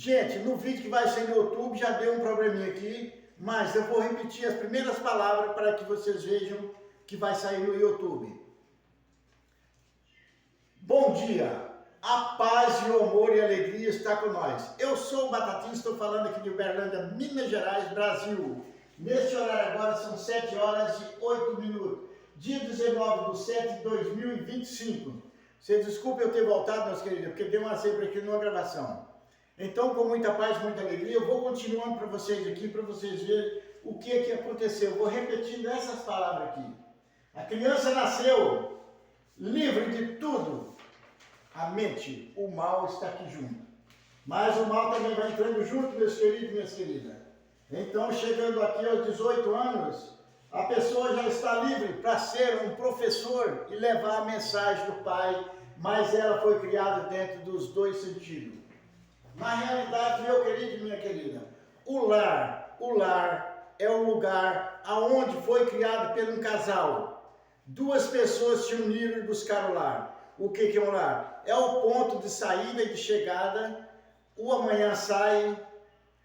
Gente, no vídeo que vai sair no YouTube já deu um probleminha aqui, mas eu vou repetir as primeiras palavras para que vocês vejam que vai sair no YouTube. Bom dia, a paz e o amor e a alegria está com nós. Eu sou o Batatinha, estou falando aqui de Uberlândia, Minas Gerais, Brasil. Neste horário agora são 7 horas e 8 minutos, dia 19/7/2025. Vocês desculpem eu ter voltado, meus queridos, porque deu uma zebra aqui numa gravação. Então, com muita paz, muita alegria, eu vou continuando para vocês aqui, para vocês verem o que aconteceu. Eu vou repetindo essas palavras aqui. A criança nasceu livre de tudo. A mente, o mal está aqui junto. Mas o mal também vai entrando junto, meus queridos e minhas queridas. Então, chegando aqui aos 18 anos, a pessoa já está livre para ser um professor e levar a mensagem do Pai, mas ela foi criada dentro dos dois sentidos. Na realidade, meu querido e minha querida, o lar é o lugar aonde foi criado por um casal. Duas pessoas se uniram e buscaram o lar. O que é um lar? É o ponto de saída e de chegada. O amanhã sai,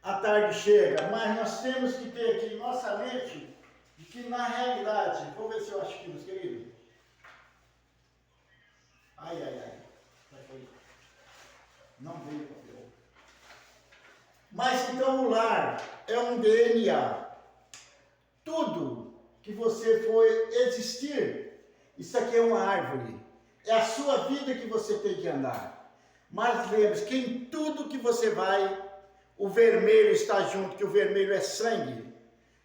a tarde chega. Mas nós temos que ter aqui em nossa mente que na realidade, vou ver se eu acho aqui, meus queridos. Ai. Não veio o papel. Mas então o lar é um DNA. Tudo que você for existir, isso aqui é uma árvore. É a sua vida que você tem que andar. Mas lembre-se que em tudo que você vai, o vermelho está junto, que o vermelho é sangue.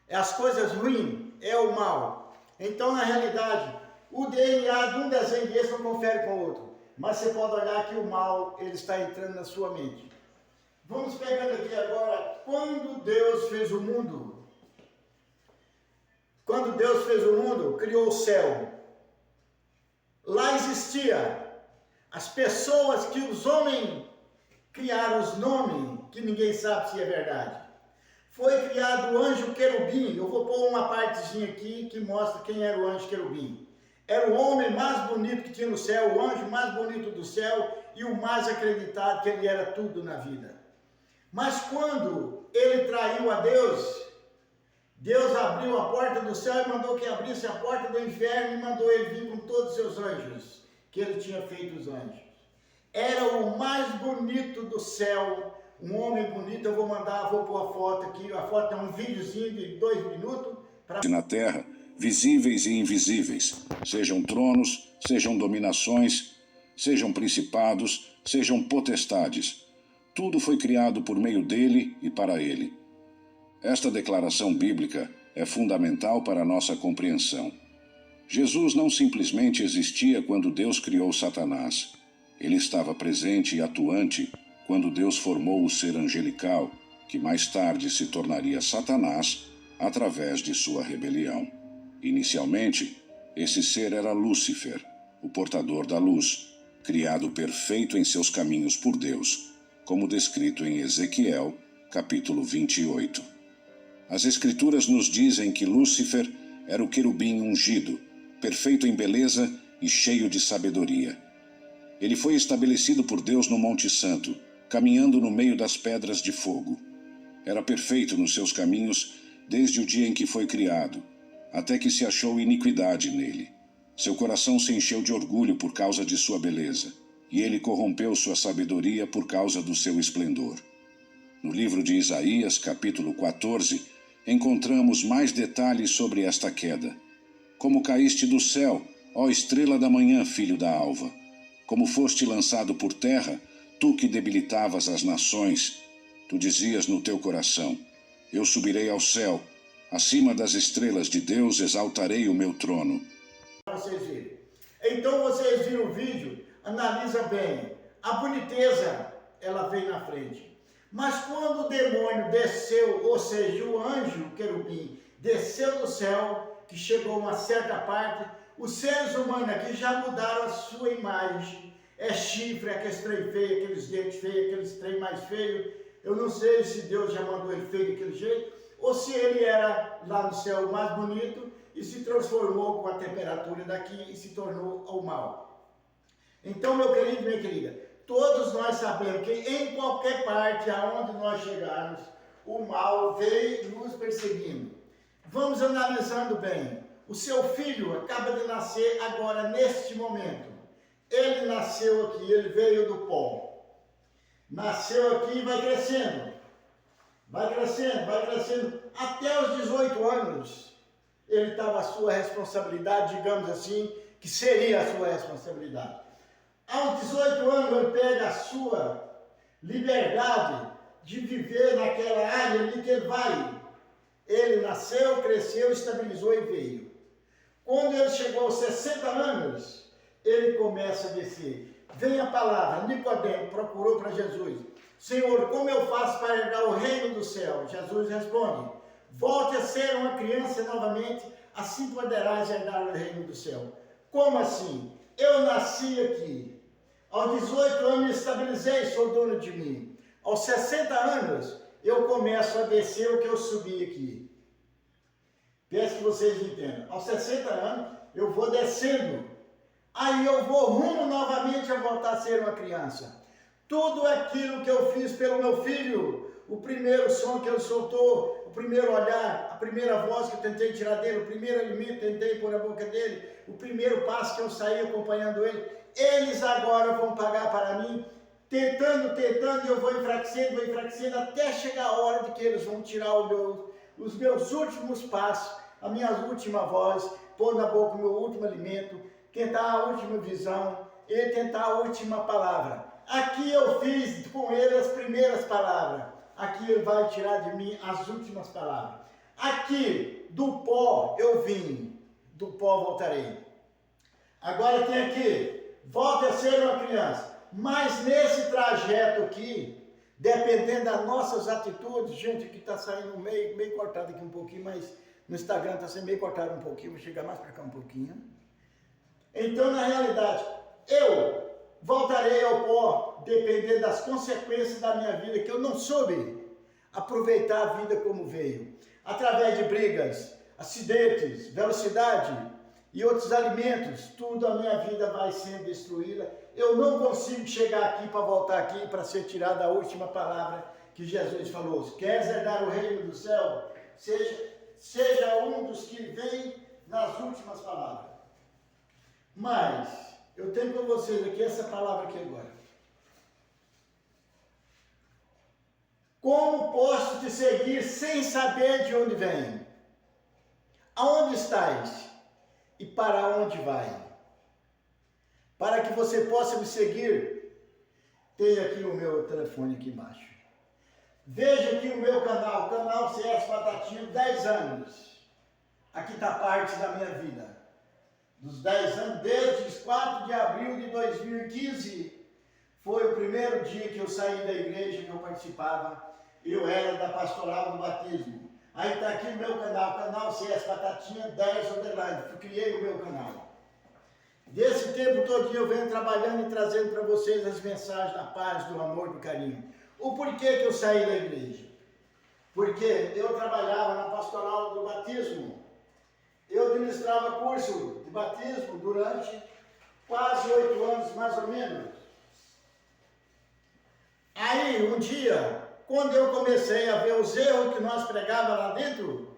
É as coisas ruins, é o mal. Então, na realidade, o DNA de um desenho desse não confere com o outro. Mas você pode olhar que o mal, ele está entrando na sua mente. Vamos pegando aqui agora, quando Deus fez o mundo. Quando Deus fez o mundo, criou o céu. Lá existia as pessoas que os homens criaram os nomes, que ninguém sabe se é verdade. Foi criado o anjo querubim. Eu vou pôr uma partezinha aqui que mostra quem era o anjo querubim. Era o homem mais bonito que tinha no céu, o anjo mais bonito do céu e o mais acreditado que ele era tudo na vida. Mas quando ele traiu a Deus, Deus abriu a porta do céu e mandou que abrisse a porta do inferno e mandou ele vir com todos os seus anjos, que ele tinha feito os anjos. Era o mais bonito do céu, um homem bonito. Eu vou pôr a foto aqui, a foto é um videozinho de 2 minutos. Na terra, visíveis e invisíveis, sejam tronos, sejam dominações, sejam principados, sejam potestades. Tudo foi criado por meio dele e para ele. Esta declaração bíblica é fundamental para a nossa compreensão. Jesus não simplesmente existia quando Deus criou Satanás. Ele estava presente e atuante quando Deus formou o ser angelical, que mais tarde se tornaria Satanás através de sua rebelião. Inicialmente, esse ser era Lúcifer, o portador da luz, criado perfeito em seus caminhos por Deus, como descrito em Ezequiel, capítulo 28. As Escrituras nos dizem que Lúcifer era o querubim ungido, perfeito em beleza e cheio de sabedoria. Ele foi estabelecido por Deus no Monte Santo, caminhando no meio das pedras de fogo. Era perfeito nos seus caminhos desde o dia em que foi criado, até que se achou iniquidade nele. Seu coração se encheu de orgulho por causa de sua beleza, e ele corrompeu sua sabedoria por causa do seu esplendor. No livro de Isaías, capítulo 14, encontramos mais detalhes sobre esta queda. Como caíste do céu, ó estrela da manhã, filho da alva. Como foste lançado por terra, tu que debilitavas as nações. Tu dizias no teu coração, eu subirei ao céu, acima das estrelas de Deus exaltarei o meu trono. Vocês viram. Então vocês viram o vídeo, analisa bem. A boniteza, ela vem na frente. Mas quando o demônio desceu, ou seja, o anjo, o querubim, desceu do céu, que chegou a uma certa parte, os seres humanos aqui já mudaram a sua imagem. É chifre, aqueles trem feio, aqueles dentes feios, aqueles trem mais feio. Eu não sei se Deus já mandou ele feio daquele jeito, ou se ele era lá no céu o mais bonito e se transformou com a temperatura daqui e se tornou o mal. Então, meu querido e minha querida, todos nós sabemos que em qualquer parte aonde nós chegarmos, o mal vem nos perseguindo. Vamos analisando bem. O seu filho acaba de nascer agora, neste momento. Ele nasceu aqui, ele veio do pó. Nasceu aqui e vai crescendo. Vai crescendo, vai crescendo. Até os 18 anos, ele estava à sua responsabilidade, digamos assim, que seria a sua responsabilidade. Aos 18 anos, ele pega a sua liberdade de viver naquela área ali que ele vai. Ele nasceu, cresceu, estabilizou e veio. Quando ele chegou aos 60 anos, ele começa a descer. Vem a palavra, Nicodemo procurou para Jesus. Senhor, como eu faço para herdar o reino do céu? Jesus responde, volte a ser uma criança novamente, assim poderás herdar o reino do céu. Como assim? Eu nasci aqui. Aos 18 anos me estabilizei, sou dono de mim. Aos 60 anos, eu começo a descer o que eu subi aqui. Peço que vocês entendam. Aos 60 anos, eu vou descendo. Aí eu vou rumo novamente a voltar a ser uma criança. Tudo aquilo que eu fiz pelo meu filho, o primeiro som que ele soltou, o primeiro olhar, a primeira voz que eu tentei tirar dele, o primeiro alimento que tentei pôr na boca dele, o primeiro passo que eu saí acompanhando ele, eles agora vão pagar para mim, tentando, e eu vou enfraquecendo, até chegar a hora de que eles vão tirar os meus últimos passos, a minha última voz, pôr na boca o meu último alimento, tentar a última visão e tentar a última palavra. Aqui eu fiz com ele as primeiras palavras, aqui ele vai tirar de mim as últimas palavras. Aqui, do pó eu vim, do pó voltarei. Agora tem aqui, volte a ser uma criança. Mas nesse trajeto aqui, dependendo das nossas atitudes, gente, que está saindo meio cortado aqui um pouquinho, mas no Instagram está sendo meio cortado um pouquinho, vou chegar mais para cá um pouquinho. Então, na realidade, eu voltarei ao pó, dependendo das consequências da minha vida, que eu não soube aproveitar a vida como veio. Através de brigas, acidentes, velocidade e outros alimentos, tudo a minha vida vai sendo destruída. Eu não consigo chegar aqui para voltar aqui para ser tirada a última palavra que Jesus falou. Se queres herdar o reino do céu, seja um dos que vem nas últimas palavras. Mas eu tenho para vocês aqui essa palavra aqui agora. Como posso te seguir sem saber de onde vem? Aonde estás? E para onde vai? Para que você possa me seguir, tem aqui o meu telefone aqui embaixo. Veja aqui o meu canal CS Batatinha, 10 anos. Aqui está parte da minha vida. Dos 10 anos, desde 4 de abril de 2015, foi o primeiro dia que eu saí da igreja que eu participava. Eu era da pastoral do batismo. Aí está aqui o meu canal CS Batatinha 10 underline. Eu criei o meu canal. Desse tempo todo eu venho trabalhando e trazendo para vocês as mensagens da paz, do amor, do carinho. O porquê que eu saí da igreja? Porque eu trabalhava na pastoral do batismo. Eu administrava curso de batismo durante quase 8 anos, mais ou menos. Aí, um dia, quando eu comecei a ver os erros que nós pregávamos lá dentro,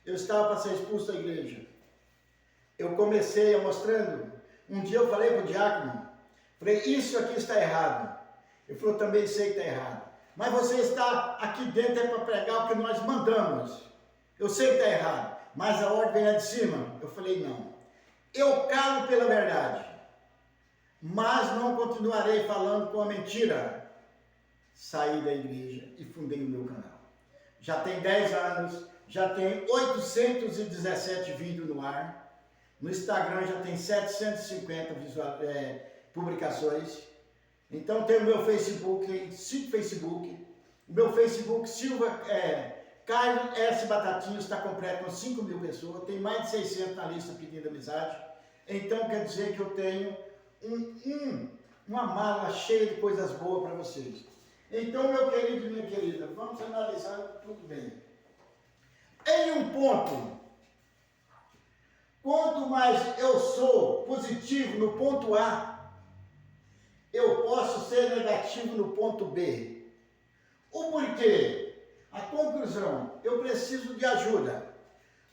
eu estava para ser expulso da igreja. Eu comecei a mostrando. Um dia eu falei para o diácono, falei, isso aqui está errado. Ele falou, também sei que está errado. Mas você está aqui dentro é para pregar o que nós mandamos. Eu sei que está errado, mas a ordem vem lá de cima. Eu falei, não. Eu calo pela verdade, mas não continuarei falando com a mentira. Saí da igreja e fundei o meu canal. Já tem 10 anos, já tem 817 vídeos no ar. No Instagram já tem 750 publicações. Então tem o meu Facebook, 5 Facebook. O meu Facebook, Carlos S. Batatinha, está completo com 5.000 pessoas. Tem mais de 600 na lista pedindo amizade. Então quer dizer que eu tenho uma mala cheia de coisas boas para vocês. Então, meu querido e minha querida, vamos analisar tudo bem. Em um ponto, quanto mais eu sou positivo no ponto A, eu posso ser negativo no ponto B? O porquê? A conclusão, eu preciso de ajuda.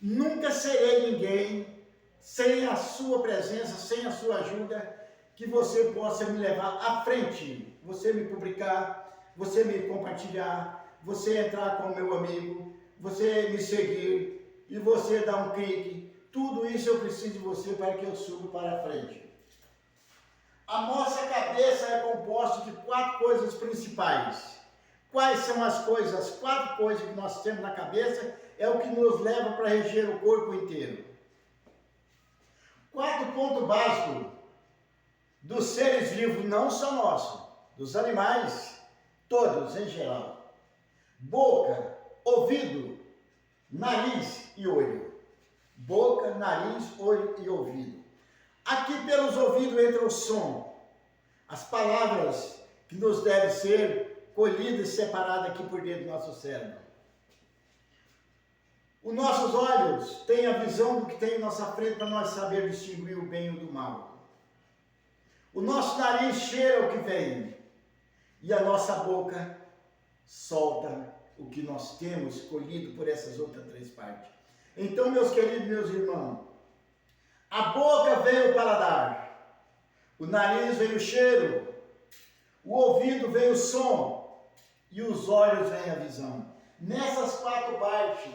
Nunca serei ninguém sem a sua presença, sem a sua ajuda, que você possa me levar à frente. Você me publicar, você me compartilhar, você entrar com o meu amigo, você me seguir e você dar um clique. Tudo isso eu preciso de você para que eu suba para a frente. A nossa cabeça é composta de 4 coisas principais. Quais são as coisas? As 4 coisas que nós temos na cabeça é o que nos leva para reger o corpo inteiro. 4 pontos básicos dos seres vivos, não só nossos, dos animais, todos em geral. Boca, ouvido, nariz e olho. Boca, nariz, olho e ouvido. Aqui pelos ouvidos entra o som, as palavras que nos devem ser colhidas e separadas aqui por dentro do nosso cérebro. Os nossos olhos têm a visão do que tem em nossa frente para nós saber distinguir o bem e o do mal. O nosso nariz cheira o que vem e a nossa boca solta o que nós temos colhido por essas outras 3 partes. Então, meus queridos, meus irmãos, a boca vem o paladar, o nariz vem o cheiro, o ouvido vem o som e os olhos vem a visão. Nessas 4 partes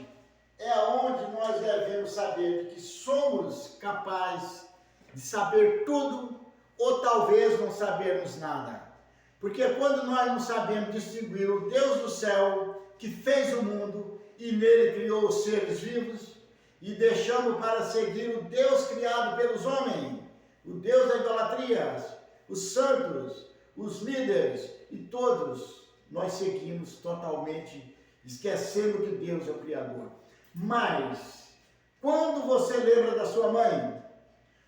é onde nós devemos saber que somos capazes de saber tudo ou talvez não sabermos nada. Porque quando nós não sabemos distinguir o Deus do céu que fez o mundo e nele criou os seres vivos, e deixamos para seguir o Deus criado pelos homens, o Deus da idolatria, os santos, os líderes e todos, nós seguimos totalmente, esquecendo que Deus é o Criador. Mas, quando você lembra da sua mãe,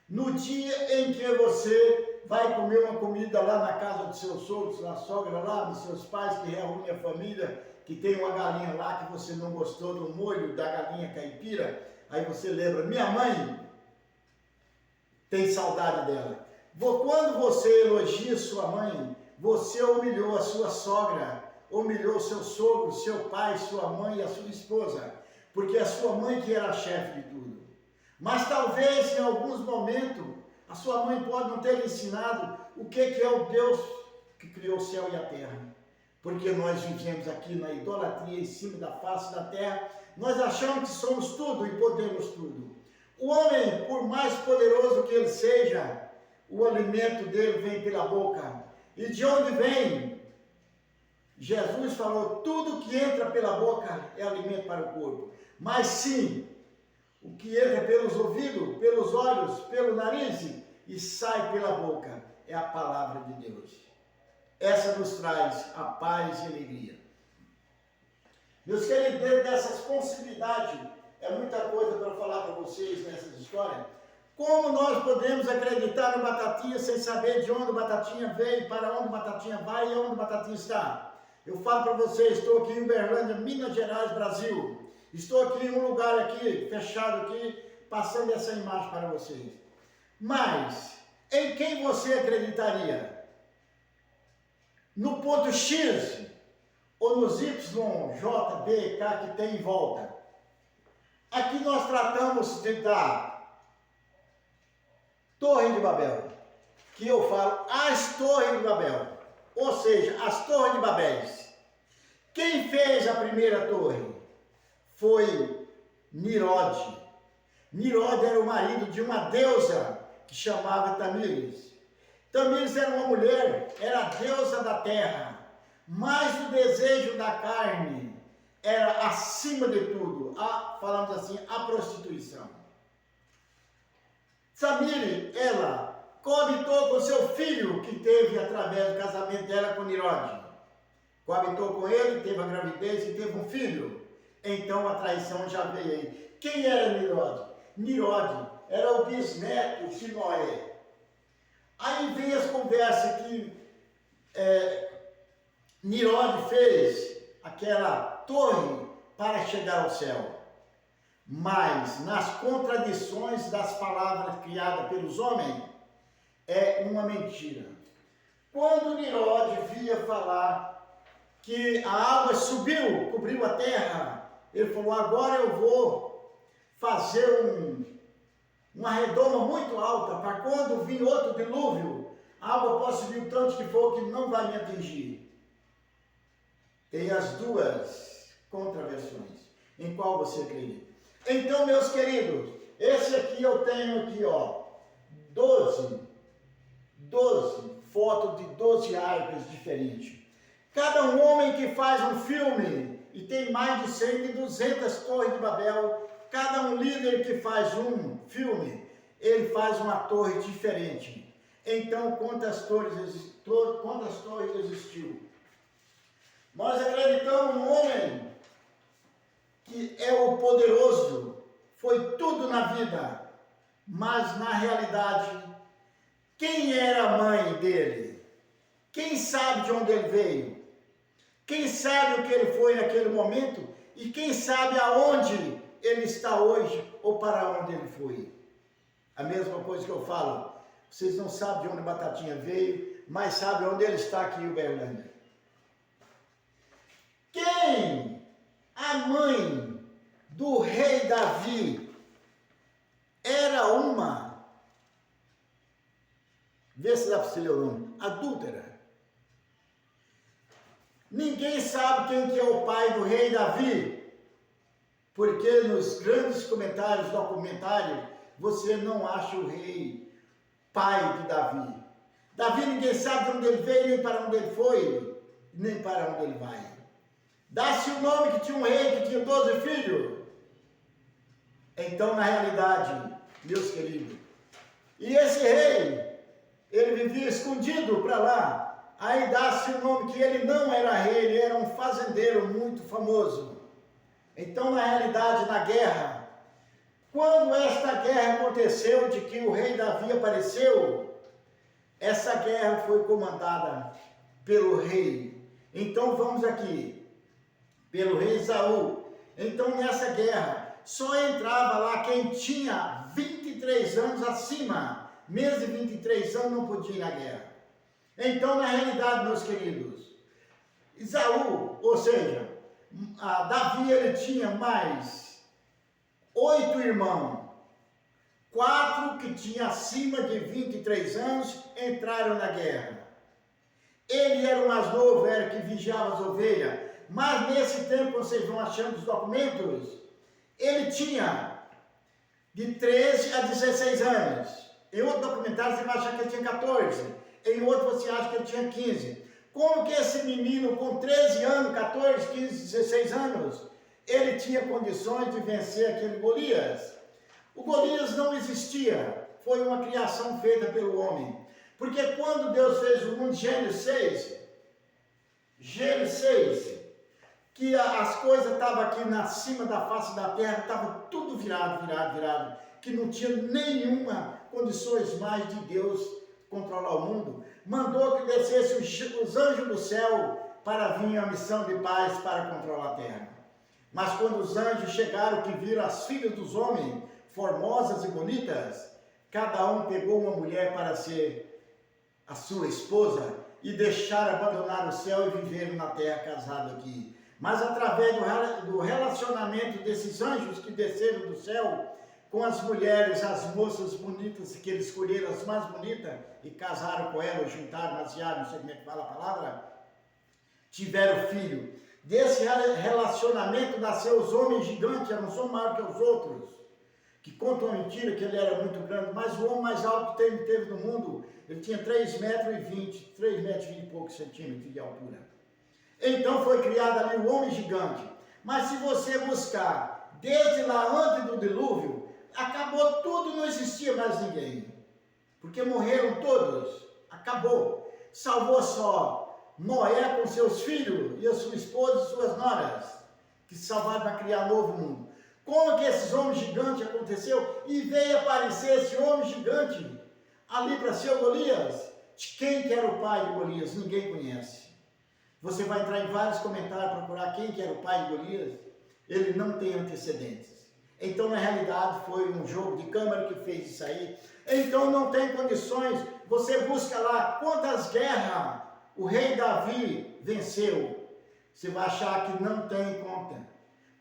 no dia em que você vai comer uma comida lá na casa dos seus sogros, na sogra lá, dos seus pais que reúnem a família, que tem uma galinha lá que você não gostou do molho da galinha caipira, aí você lembra, minha mãe tem saudade dela. Quando você elogia sua mãe, você humilhou a sua sogra, humilhou seu sogro, seu pai, sua mãe e a sua esposa, porque a sua mãe que era a chefe de tudo. Mas talvez em alguns momentos a sua mãe pode não ter lhe ensinado o que é o Deus que criou o céu e a terra. Porque nós vivemos aqui na idolatria em cima da face da terra, nós achamos que somos tudo e podemos tudo. O homem, por mais poderoso que ele seja, o alimento dele vem pela boca. E de onde vem? Jesus falou, tudo que entra pela boca é alimento para o corpo. Mas sim, o que entra pelos ouvidos, pelos olhos, pelo nariz e sai pela boca é a palavra de Deus. Essa nos traz a paz e alegria. Meus queridos, dentro dessas possibilidades, é muita coisa para falar para vocês nessas histórias. Como nós podemos acreditar no Batatinha sem saber de onde o Batatinha veio, para onde o Batatinha vai e onde o Batatinha está? Eu falo para vocês, estou aqui em Uberlândia, Minas Gerais, Brasil. Estou aqui em um lugar aqui, fechado aqui, passando essa imagem para vocês. Mas, em quem você acreditaria? No ponto X ou nos Y, J, B, K que tem em volta? Aqui nós tratamos da Torre de Babel, que eu falo as Torres de Babel, ou seja, as Torres de Babéis. Quem fez a primeira torre? Foi Nimrod. Nimrod era o marido de uma deusa que chamava Tamires. Tamires era uma mulher, era a deusa da terra, mas o desejo da carne era acima de tudo, falamos assim, a prostituição. Tamires, ela coabitou com seu filho, que teve através do casamento dela com Nimrod. Coabitou com ele, teve a gravidez e teve um filho. Então a traição já veio aí. Quem era Nimrod? Nimrod era o bisneto de Noé. Aí vem as conversas que Nimrod fez aquela torre para chegar ao céu. Mas nas contradições das palavras criadas pelos homens, é uma mentira. Quando Nimrod via falar que a água subiu, cobriu a terra, ele falou, agora eu vou fazer uma redoma muito alta, para quando vir outro dilúvio, a água possa subir o tanto que for, que não vai me atingir. Tem as duas contraversões. Em qual você acredita? Então, meus queridos, esse aqui eu tenho aqui, ó, 12 fotos de 12 arcas diferentes. Cada um homem que faz um filme, e tem mais de 100 e 200 torres de Babel, cada um líder que faz um filme, ele faz uma torre diferente. Então, quantas torres existiu? Nós acreditamos no homem que é o poderoso, foi tudo na vida, mas na realidade, quem era a mãe dele? Quem sabe de onde ele veio? Quem sabe o que ele foi naquele momento? E quem sabe aonde ele está hoje ou para onde ele foi? A mesma coisa que eu falo, vocês não sabem de onde a Batatinha veio, mas sabem onde ele está aqui em Uberlândia. Quem? A mãe do rei Davi era uma, vê se dá para você ler o nome, adúltera. Ninguém sabe quem que é o pai do rei Davi, porque nos grandes comentários, documentários, você não acha o rei pai de Davi. Davi ninguém sabe de onde ele veio, nem para onde ele foi, nem para onde ele vai. Dá-se o nome que tinha um rei que tinha 12 filhos. Então, na realidade, meus queridos, e esse rei, ele vivia escondido para lá. Aí dá-se o nome que ele não era rei, ele era um fazendeiro muito famoso. Então, na realidade, na guerra, quando esta guerra aconteceu, de que o rei Davi apareceu, essa guerra foi comandada pelo rei. Então, vamos aqui. Pelo rei Saul. Então, nessa guerra, só entrava lá quem tinha 23 anos acima. Menos de 23 anos não podia ir na guerra. Então, na realidade, meus queridos, Saul, ou seja, Davi, ele tinha mais 8 irmãos. 4 que tinham acima de 23 anos entraram na guerra. Ele era o mais novo, era que vigiava as ovelhas. Mas nesse tempo, vocês vão achando os documentos, ele tinha de 13 a 16 anos. Em outro documentário você vai achar que ele tinha 14. Em outro você acha que ele tinha 15. Como que esse menino com 13 anos, 14, 15, 16 anos, ele tinha condições de vencer aquele Golias? O Golias não existia. Foi uma criação feita pelo homem. Porque quando Deus fez o mundo, Gênesis 6, que as coisas estavam aqui na cima da face da terra, estava tudo virado, que não tinha nenhuma condições mais de Deus controlar o mundo, mandou que descesse os anjos do céu para vir a missão de paz para controlar a terra. Mas quando os anjos chegaram, que viram as filhas dos homens, formosas e bonitas, cada um pegou uma mulher para ser a sua esposa e deixaram abandonar o céu e viveram na terra casado aqui. Mas através do relacionamento desses anjos que desceram do céu com as mulheres, as moças bonitas, que eles escolheram as mais bonitas e casaram com elas, juntaram, maciaram, não sei como é que fala a palavra, tiveram filho. Desse relacionamento nasceu os homens gigantes, eram só maiores que os outros, que contam a mentira que ele era muito grande, mas o homem mais alto que teve no mundo, ele tinha 3,20 metros, 3 metros e 20 e poucos centímetros de altura. Então foi criado ali o homem gigante. Mas se você buscar, desde lá antes do dilúvio, acabou tudo, não existia mais ninguém. Porque morreram todos, acabou. Salvou só Noé com seus filhos e a sua esposa e suas noras, que se salvaram para criar um novo mundo. Como que esses homens gigantes aconteceu? E veio aparecer esse homem gigante ali para ser o Golias. Quem que era o pai de Golias? Ninguém conhece. Você vai entrar em vários comentários, procurar quem que era o pai de Golias. Ele não tem antecedentes. Então, na realidade, foi um jogo de câmera que fez isso aí. Então, não tem condições você busca lá quantas guerras o rei Davi venceu. Você vai achar que não tem conta.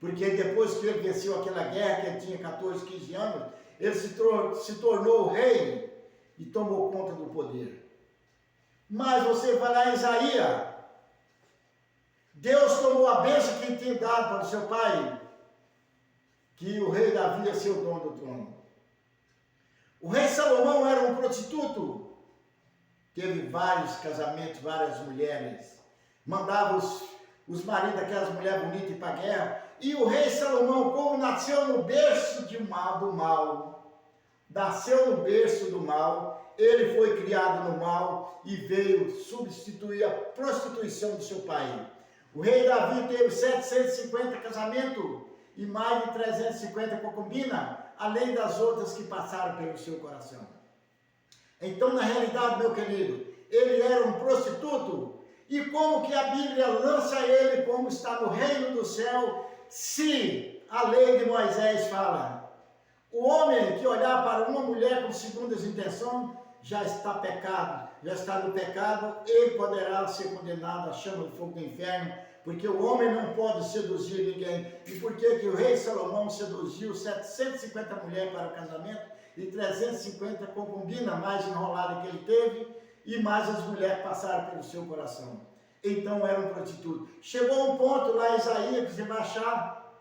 Porque depois que ele venceu aquela guerra, que ele tinha 14, 15 anos, ele se tornou rei e tomou conta do poder. Mas você vai lá em Isaías, Deus tomou a bênção que ele tinha dado para o seu pai, que o rei Davi ia ser o dono do trono. O rei Salomão era um prostituto, teve vários casamentos, várias mulheres, mandava os maridos daquelas mulheres bonitas ir para a guerra, e o rei Salomão, como nasceu no berço do mal, nasceu no berço do mal, ele foi criado no mal e veio substituir a prostituição do seu pai. O rei Davi teve 750 casamentos e mais de 350 concubinas, além das outras que passaram pelo seu coração. Então, na realidade, meu querido, ele era um prostituto. E como que a Bíblia lança ele como está no reino do céu, se a lei de Moisés fala: o homem que olhar para uma mulher com segundas intenções já está pecado, já está no pecado, ele poderá ser condenado à chama de fogo do inferno, porque o homem não pode seduzir ninguém. E por que que o rei Salomão seduziu 750 mulheres para o casamento e 350 concubinas mais enroladas que ele teve, e mais as mulheres passaram pelo seu coração? Então era um prostituto. Chegou um ponto lá em Isaías, que você vai achar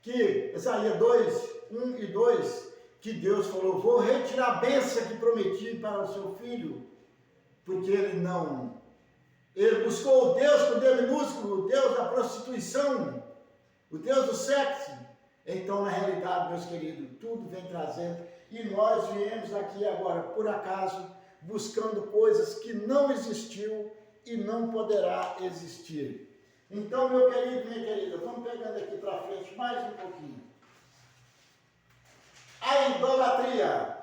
que, Isaías 2, 1 e 2, que Deus falou: vou retirar a bênção que prometi para o seu filho, porque ele buscou o Deus com D minúsculo, o Deus da prostituição, o Deus do sexo. Então, na realidade, meus queridos, tudo vem trazendo, e nós viemos aqui agora, por acaso, buscando coisas que não existiu e não poderá existir. Então, meu querido, minha querida, vamos pegando aqui para frente mais um pouquinho. A idolatria.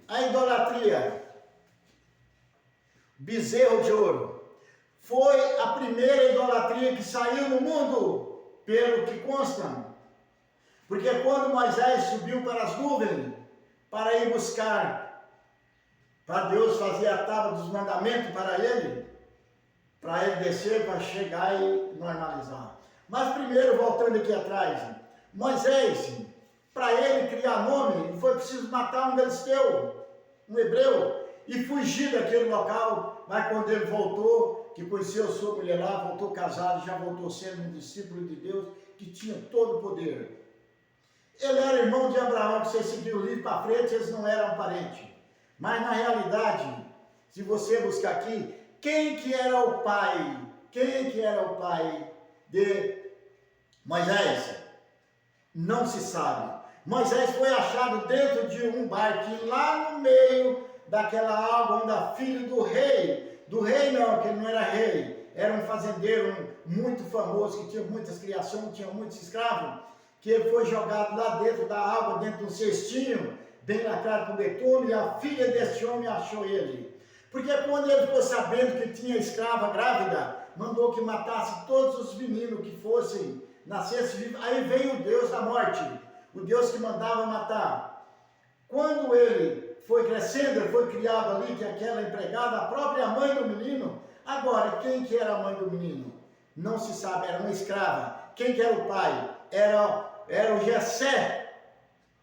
A idolatria. Bezerro de ouro. Foi a primeira idolatria que saiu no mundo, pelo que consta. Porque quando Moisés subiu para as nuvens, para ir buscar, para Deus fazer a tábua dos mandamentos para ele descer, para chegar e normalizar. Mas primeiro, voltando aqui atrás, Moisés, para ele criar nome, foi preciso matar um filisteu, um hebreu, e fugir daquele local. Mas quando ele voltou, que conheceu sua mulher lá, voltou casado, já voltou sendo um discípulo de Deus, que tinha todo o poder. Ele era irmão de Abraão, que você seguiu o livro para frente, eles não eram parentes. Mas na realidade, se você buscar aqui, quem que era o pai? Quem que era o pai de Moisés? Não se sabe. Moisés foi achado dentro de um barquinho lá no meio daquela água, onde a filha do rei não, que ele não era rei, era um fazendeiro muito famoso, que tinha muitas criações, tinha muitos escravos, que ele foi jogado lá dentro da água, dentro de um cestinho, bem lacrado com betume, e a filha desse homem achou ele. Porque quando ele ficou sabendo que tinha escrava grávida, mandou que matasse todos os meninos que fossem, nascessem vivos. Aí veio o Deus da morte, o Deus que mandava matar. Quando ele foi crescendo, ele foi criado ali, que aquela empregada, a própria mãe do menino. Agora, quem que era a mãe do menino? Não se sabe, era uma escrava. Quem que era o pai? Era o Jessé,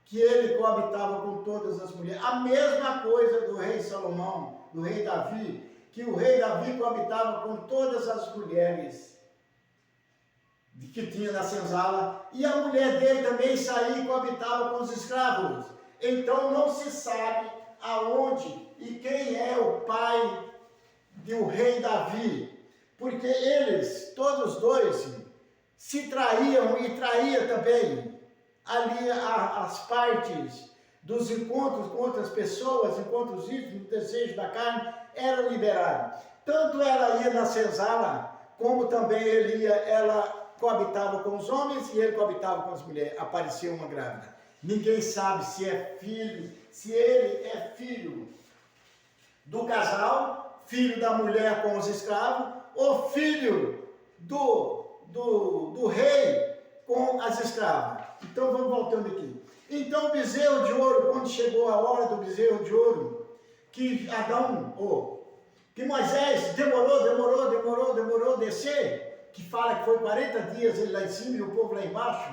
que ele coabitava com todas as mulheres. A mesma coisa do rei Salomão, do rei Davi, que o rei Davi coabitava com todas as mulheres que tinha na senzala, e a mulher dele também saía e coabitava com os escravos. Então não se sabe aonde e quem é o pai do rei Davi, porque eles, todos dois, se traíam e traía também. Ali as partes dos encontros com outras pessoas, encontros íntimos, desejo da carne, eram liberados. Tanto ela ia na senzala, como também ela coabitava com os homens e ele coabitava com as mulheres. Apareceu uma grávida. Ninguém sabe se ele é filho do casal, filho da mulher com os escravos, ou filho do rei com as escravas. Então vamos voltando aqui. Então o bezerro de ouro, quando chegou a hora do bezerro de ouro, que que Moisés demorou descer, que fala que foi 40 dias ele lá em cima e o povo lá embaixo.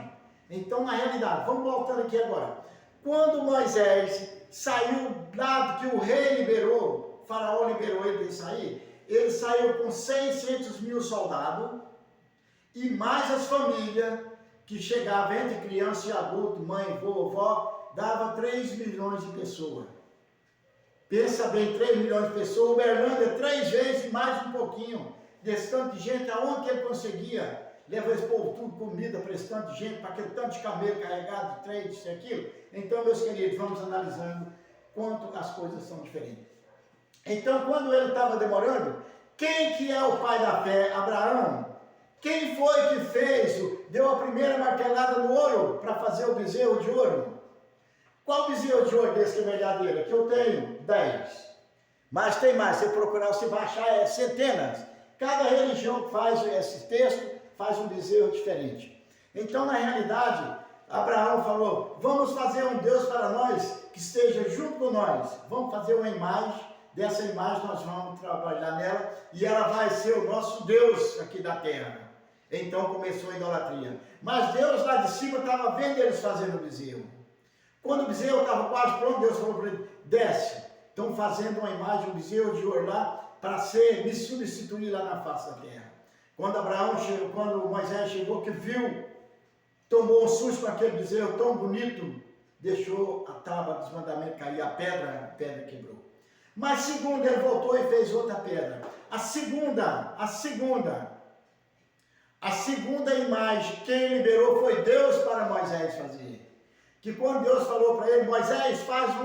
Então, na realidade, vamos voltando aqui agora. Quando Moisés saiu lá que o rei liberou, o faraó liberou ele de sair, ele saiu com 600 mil soldados e mais as famílias que chegavam entre criança e adulto, mãe, vovó, dava 3 milhões de pessoas. Pensa bem, 3 milhões de pessoas, Uberlândia 3 vezes mais um pouquinho, desse tanto de gente, aonde que ele conseguia levar esse povo tudo, comida para esse tanto de gente, para aquele tanto de camelo carregado, de trem, isso e aquilo. Então, meus queridos, vamos analisando quanto as coisas são diferentes. Então, quando ele estava demorando, quem que é o pai da fé? Abraão. Quem foi que deu a primeira martelada no ouro para fazer o bezerro de ouro? Qual bezerro de ouro desse que é verdadeiro? Que eu tenho 10. Mas tem mais, se procurar, você vai achar centenas. Cada religião que faz esse texto faz um bezerro diferente. Então, na realidade, Abraão falou, vamos fazer um Deus para nós que esteja junto com nós. Vamos fazer uma imagem, dessa imagem nós vamos trabalhar nela e ela vai ser o nosso Deus aqui da terra. Então começou a idolatria. Mas Deus lá de cima estava vendo eles fazendo o bezerro. Quando o bezerro estava quase pronto, Deus falou para ele, desce. Estão fazendo uma imagem, um bezerro de ouro lá, para me substituir lá na face da terra. Quando Moisés chegou, que viu, tomou um susto com aquele bezerro tão bonito, deixou a tábua dos mandamentos cair, a pedra quebrou. Mas segundo, ele voltou e fez outra pedra. A segunda imagem, quem liberou foi Deus para Moisés fazer. Que quando Deus falou para ele, Moisés, faz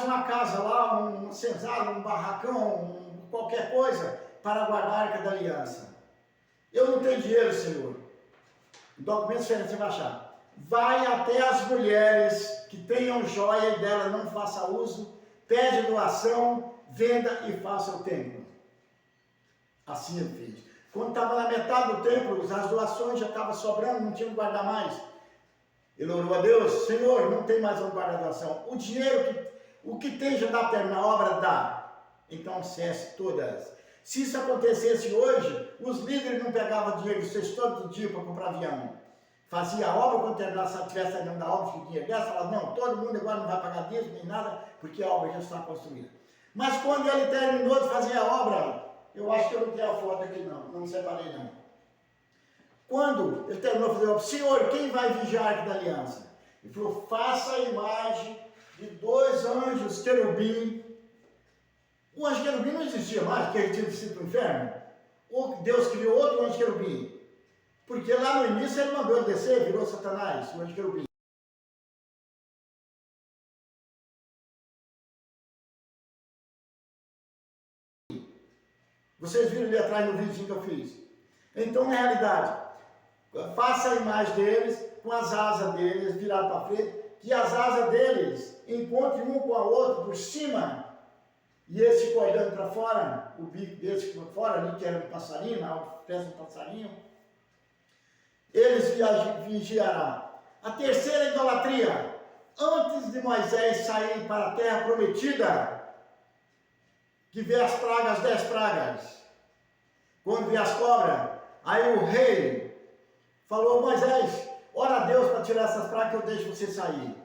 uma casa lá, um senzalo, um barracão, qualquer coisa, para guardar a Arca da Aliança. Eu não tenho dinheiro, Senhor. Documento diferente você vai achar. Vai até as mulheres que tenham joia e dela não faça uso, pede doação, venda e faça o templo. Assim ele fez. Quando estava na metade do templo, as doações já estavam sobrando, não tinha que guardar mais. Ele orou a Deus, Senhor, não tem mais onde guardar a doação. O dinheiro, o que tem já dá para na obra, dá. Então cesse todas. Se isso acontecesse hoje, os líderes não pegavam dinheiro de vocês todo dia para comprar avião. Fazia a obra, quando terminasse, se tivesse terminando da obra, que dinheiro dessa, falava, não, todo mundo agora não vai pagar dízimo nem nada, porque a obra já está construída. Mas quando ele terminou de fazer a obra, eu acho que eu não tenho a foto aqui não separei não. Quando ele terminou de fazer a obra, Senhor, quem vai vigiar a Arca da Aliança? Ele falou, faça a imagem de 2 anjos querubim. O anjo querubim não existia mais, porque ele tinha descido para o inferno. Deus criou outro anjo querubim. Porque lá no início ele mandou ele descer, virou Satanás, o anjo querubim. Vocês viram ali atrás no vídeo que eu fiz. Então, na realidade, faça a imagem deles, com as asas deles viradas para frente, que as asas deles encontrem um com a outra por cima, e esse ficou olhando para fora, o bico desse ficou fora, ali que era um passarinho, na peça do passarinho, eles vigiarão. A terceira idolatria, antes de Moisés sair para a terra prometida, que vê as pragas, 10 pragas, quando vê as cobras, aí o rei falou, Moisés, ora a Deus para tirar essas pragas que eu deixo você sair.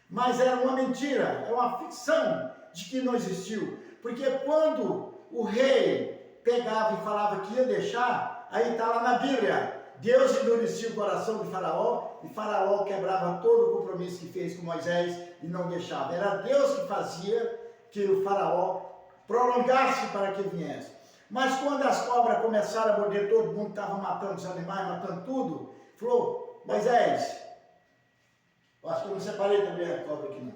Mas era uma mentira, é uma ficção de que não existiu. Porque quando o rei pegava e falava que ia deixar, aí está lá na Bíblia, Deus endurecia o coração de Faraó, e Faraó quebrava todo o compromisso que fez com Moisés e não deixava. Era Deus que fazia que o Faraó prolongasse para que viesse. Mas quando as cobras começaram a morder todo mundo, estava matando os animais, matando tudo, falou, Moisés, acho que eu não separei também a cobra aqui não.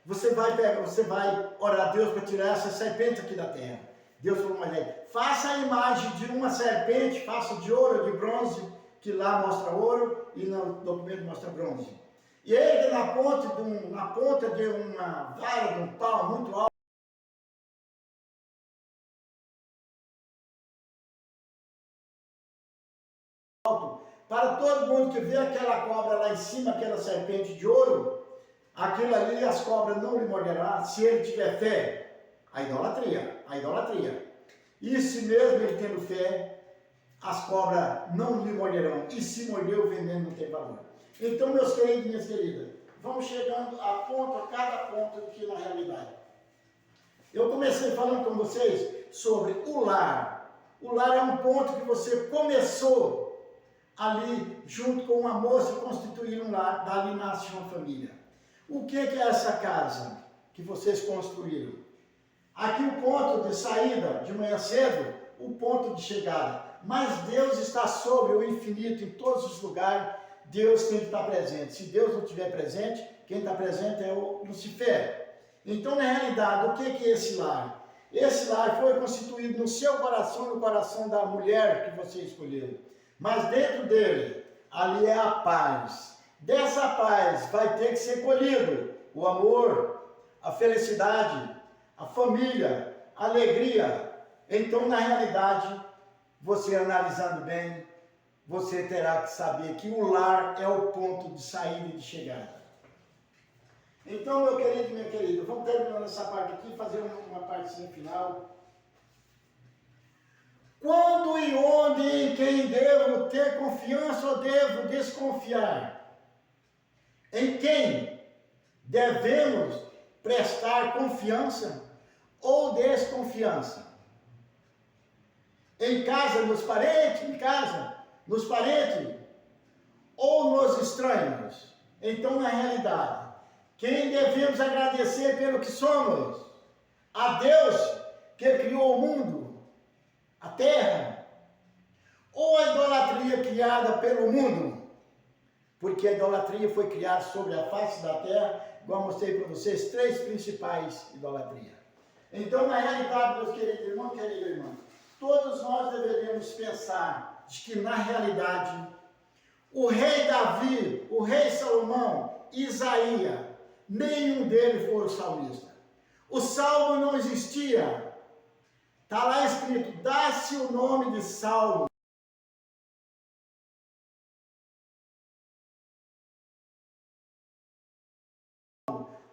Você vai orar a Deus para tirar essa serpente aqui da terra. Deus falou, Moisés, faça a imagem de uma serpente, faça de ouro ou de bronze, que lá mostra ouro e no documento mostra bronze. E ele na ponta de uma vara, de um pau muito alto, para todo mundo que vê aquela cobra lá em cima, aquela serpente de ouro, aquilo ali as cobras não lhe morderão, se ele tiver fé. A idolatria, a idolatria. E se mesmo ele tendo fé, as cobras não lhe morderão. E se mordeu, o veneno não tem valor. Então, meus queridos e minhas queridas, vamos chegando a cada ponto aqui na realidade. Eu comecei falando com vocês sobre o lar. O lar é um ponto que você começou ali, junto com uma moça, constituir um lar, dali nasce uma família. O que é essa casa que vocês construíram? Aqui o ponto de saída, de manhã cedo, o ponto de chegada. Mas Deus está sobre o infinito, em todos os lugares, Deus tem que estar presente. Se Deus não estiver presente, quem está presente é o Lucifer. Então, na realidade, o que é esse lar? Esse lar foi constituído no seu coração, no coração da mulher que você escolheu. Mas dentro dele, ali é a paz. Dessa paz vai ter que ser colhido o amor, a felicidade, a família, a alegria. Então, na realidade, você analisando bem, você terá que saber que o lar é o ponto de saída e de chegada. Então, meu querido e minha querida, vamos terminando essa parte aqui, fazer uma partezinha final. Quando e onde em quem devo ter confiança ou devo desconfiar? Em quem devemos prestar confiança ou desconfiança? Em casa, nos parentes, em casa, nos parentes ou nos estranhos? Então, na realidade, quem devemos agradecer pelo que somos? A Deus que criou o mundo, a terra, ou a idolatria criada pelo mundo? Porque a idolatria foi criada sobre a face da terra, igual eu mostrei para vocês, 3 principais idolatrias. Então, na realidade, meus queridos irmãos, querida irmã, todos nós deveríamos pensar de que, na realidade, o rei Davi, o rei Salomão, Isaías, nenhum deles foi salmista. O salmo não existia. Está lá escrito, dá-se o nome de salmo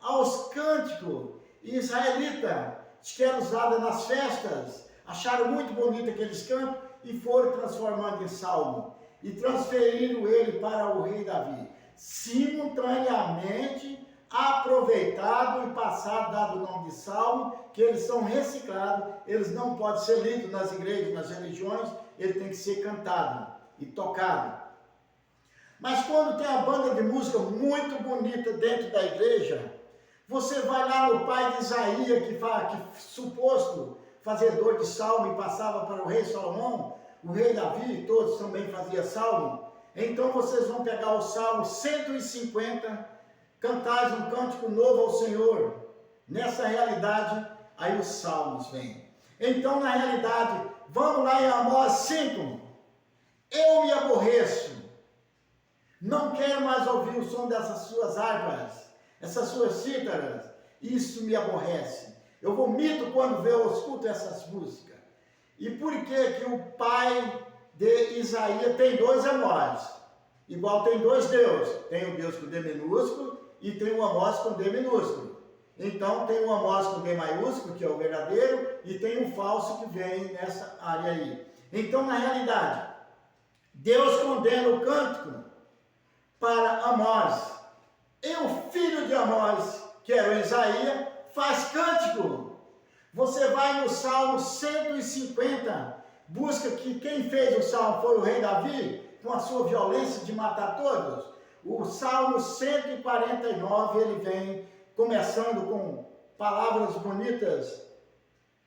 aos cânticos israelitas que eram usados nas festas. Acharam muito bonito aqueles cantos e foram transformando em salmo e transferiram ele para o rei Davi. Simultaneamente aproveitado e passado, dado o nome de salmo, que eles são reciclados, eles não podem ser lidos nas igrejas, nas religiões, ele tem que ser cantado e tocado. Mas quando tem a banda de música muito bonita dentro da igreja, você vai lá no pai de Isaías, que suposto fazedor de salmo e passava para o rei Salomão, o rei Davi, todos também faziam salmo. Então vocês vão pegar o salmo 150, cantais um cântico novo ao Senhor. Nessa realidade, aí os salmos vêm. Então, na realidade, vamos lá em Amós 5. Eu me aborreço. Não quero mais ouvir o som dessas suas harpas, essas suas cítaras. Isso me aborrece. Eu vomito quando eu escuto essas músicas. E por que o pai de Isaías tem 2 Amós? Igual tem 2 deuses. Tem o Deus com D minúsculo e tem o Amós com D minúsculo. Então tem o Amós com D maiúsculo, que é o verdadeiro, e tem o falso que vem nessa área aí. Então, na realidade, Deus condena o cântico para Amós. E o filho de Amós, que era o Isaías, faz cântico. Você vai no Salmo 150, busca que quem fez o Salmo foi o rei Davi, com a sua violência de matar todos. O Salmo 149, ele vem começando com palavras bonitas.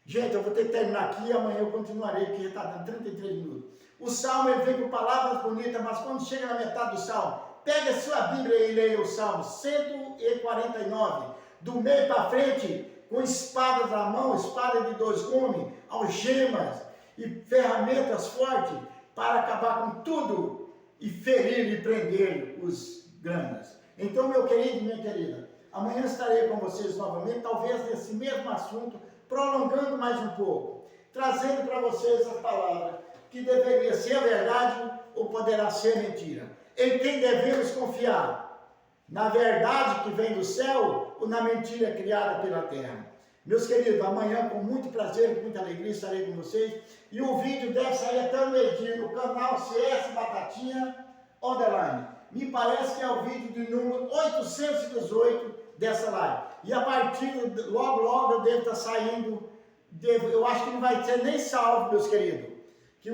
Gente, eu vou ter que terminar aqui, amanhã eu continuarei, porque está dando 33 minutos. O Salmo, ele vem com palavras bonitas, mas quando chega na metade do Salmo, pega a sua Bíblia e leia o Salmo 149, do meio para frente, com espadas na mão, espada de 2 gumes, algemas e ferramentas fortes para acabar com tudo e ferir e prender os grandes. Então, meu querido e minha querida, amanhã estarei com vocês novamente, talvez nesse mesmo assunto, prolongando mais um pouco, trazendo para vocês a palavra que deveria ser verdade ou poderá ser mentira. Em quem devemos confiar? Na verdade que vem do céu ou na mentira criada pela terra? Meus queridos, amanhã com muito prazer, com muita alegria estarei com vocês. E o vídeo deve sair até o meio-dia no canal CS Batatinha Underline. Me parece que é o vídeo de número 818 dessa live. E a partir, logo eu devo estar saindo, eu acho que não vai ser nem salvo, meus queridos. Que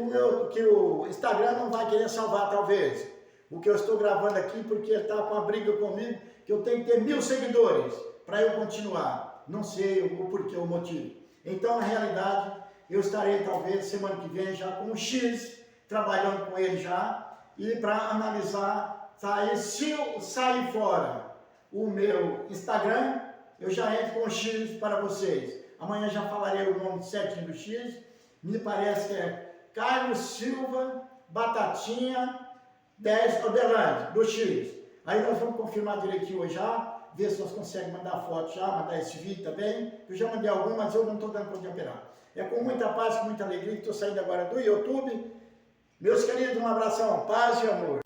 o Instagram não vai querer salvar, talvez. O que eu estou gravando aqui, porque ele está com uma briga comigo, que eu tenho que ter 1000 seguidores para eu continuar. Não sei o porquê, o motivo. Então, na realidade, eu estarei talvez semana que vem já com o X, trabalhando com ele já, e para analisar, se sair fora o meu Instagram, eu já entro com o X para vocês. Amanhã já falarei o nome certinho do X, me parece que é Carlos Silva Batatinha 10 Underline, do X. Aí nós vamos confirmar direitinho hoje já, ver se nós conseguimos mandar foto já, mandar esse vídeo também. Eu já mandei algum, mas eu não estou dando conta de operar. É com muita paz, com muita alegria que estou saindo agora do YouTube. Meus queridos, um abração, paz e amor.